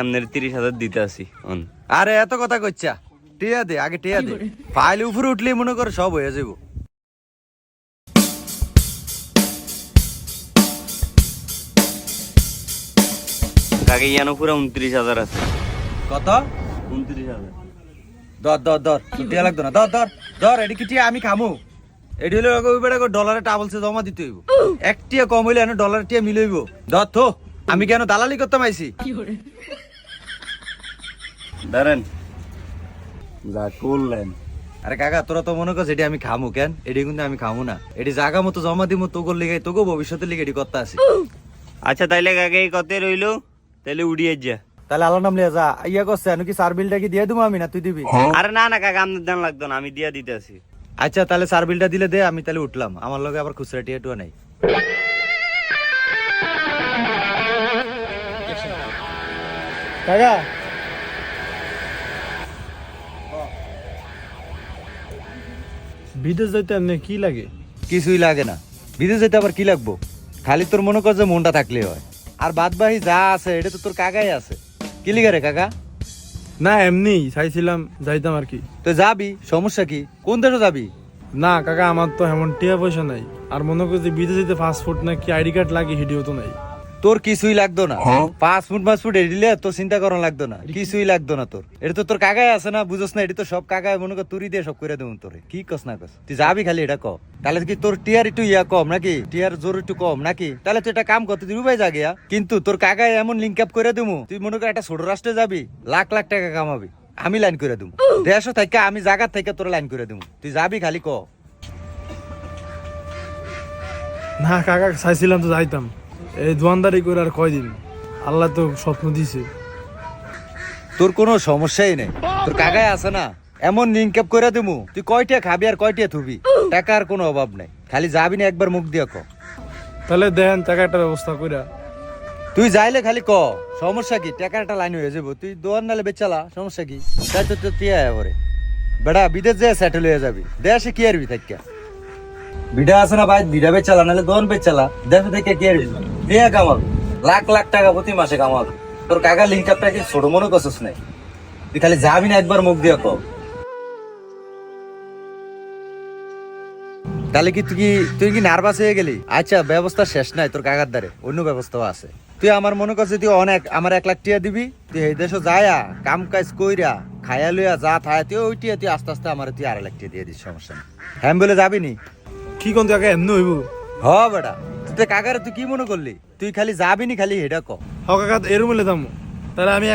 আপনার 30,000 দিতে আসি। আরে এত কথা কইছা, টিয়া দে আগে, টিয়া দে। ফাইল উপরে উঠলেই মনে করে সব হয়ে যাবো। কাকে ইয়ানো পুরো 29,000 আছে। কত? 29,000। ধর ধর ধর, টিয়া লাগতো না, ধর ধর ধর। এডি কি টিয়া আমি খামু? এডি হলো ওই বেটা ডলারে টাবলসে জমা দিতে হইব। এক টিয়া কম হইলে এনে ডলার টিয়া মিলইব। ধর থো, আমি কেন দালালি করতাম আইছি? দাঁড়ান, যা করলেন। আরে কাকা, তোরা তো মনে করছ এটি আমি খামু কেন? এটি কিন্তু আমি খামু না। এটি জায়গা মতো জমা দিব, তোকে লিগে, তোকে ভবিষ্যতের লিগে এটি করতে আসি। আচ্ছা তাইলে কাকে এই কত রইলো? তাইলে উড়িয়ে যা। তাহলে আল্লাহ নাম লিয়া যা। ইয়া করছে কি সার বিলটা কি দিয়ে দেবো আমি, না তুই দিবি? আরে না না কাকা, আপনার দাম লাগতো না, আমি দিয়া দিতে আসি। আচ্ছা তাহলে সার বিলটা দিলে দে, আমি তাহলে উঠলাম। আমার লগে আবার খুচরা টিয়া টুয়া নাই। কাকা বিদেশ যাইতে এমনি কি লাগে? কিছুই লাগে না। বিদেশ যেতে আবার কি লাগবো? খালি তোর মনে কর যে মনটা থাকলে হয়। আর বাদ বাহি যা আছে এটা তো তোর কাকাই আছে। কি লিগা রে কাকা? না এমনি চাইছিলাম যাইতাম আর কি। তুই যাবি, সমস্যা কি? কোন দেশে যাবি? না কাকা, আমার তো এমন টিয়া পয়সা নাই। আর মনে করি যে বিদেশ যেতে পাসপোর্ট না কি আইডি কার্ড লাগে, হিডিও তো নাই। তোর কিছুই লাগতো না। পাসপোর্ট দিলে তোর চিন্তা করা লাগতো না, কিছুই লাগতো না তোর। এটা তো তোর কাকাই আছে না, বুঝছ না? এটা তো সব কাকাই মনে কর তুরি দিয়ে সব করে দেবো তোরে। কি কস না কস? তুই যাবি খালি এটা ক। তাহলে কি তোর টিয়ার একটু ইয়া কম নাকি? টিয়ার জোর একটু কম নাকি? তাহলে তুই একটা কাম কর, তুই রুবাই যা গিয়া। কিন্তু তোর কাকাই এমন লিঙ্ক আপ করে দেবো, তুই মনে কর একটা ছোট রাষ্ট্রে যাবি, লাখ লাখ টাকা কামাবি। আমি লাইন করে দেবো দেশ থেকে, আমি জায়গা থেকে তোর লাইন করে দেবো। তুই যাবি খালি ক। না কাকা, চাইছিলাম তো যাইতাম। এই দোয়ানদারি করে আর কয়দিন, আল্লাহ তো স্বপ্ন দিছে। তোর কোনো সমস্যাই নেই, তোর কাকাই আছে না, এমন লিঙ্ক আপ করে দেবো, তুই কয়টা খাবি আর কয়টা থুবি, টাকার কোনো অভাব নাই। খালি যাবি না একবার মুখ দিয়ে ক। তাহলে দেখেন টাকা একটা ব্যবস্থা কইরা। তুই যাইলে খালি ক, সমস্যা কি? টাকার একটা লাইন হয়ে যাবো, তুই দোয়ার নালে বেচালা, সমস্যা কি? তাই তো তুই পরে বেড়া বিদেশ যেয়ে সেটেল হয়ে যাবি। দেশে কি আরবি থাকিয়া? বিডা আছে না ভাই, বিডা বেচালা নাহলে দোয়ান বেচালা, দেশে থেকে কি আরবি? দিয়ে কামাবি লাখ লাখ টাকা প্রতি মাসে কামাবি। তোর কাকা লিঙ্ক আপটা কি ছোট মনে করছিস নাই? তুই খালি যাবি না একবার মুখ দিয়ে ক। তাহলে কি তুই কি নার্ভাস হয়ে গেলি? আচ্ছা, ব্যবস্থা শেষ নাই তোর কাকার দ্বারে, অন্য ব্যবস্থাও আছে। তুই আমার মনে করছিস তুই অনেক আমার 1 লাখ টিয়া দিবি, তুই এই দেশে যায়া কাম কাজ কইরা খায়া লইয়া যা থায় তুই ওই টিয়া তুই আস্তে আস্তে আমার তুই 2.5 লাখ টিয়া দিয়ে দিস, সমস্যা নেই। হ্যাঁ বলে যাবি নি? কি কোন কাকা এমনি হইব? হ বেটা, তুই কাকারে তুই কি মনে করলি? তুই খালি যাবি নি, খালি এটা ক। হ কাকা, এরম হইলে যাবো। তাহলে আমি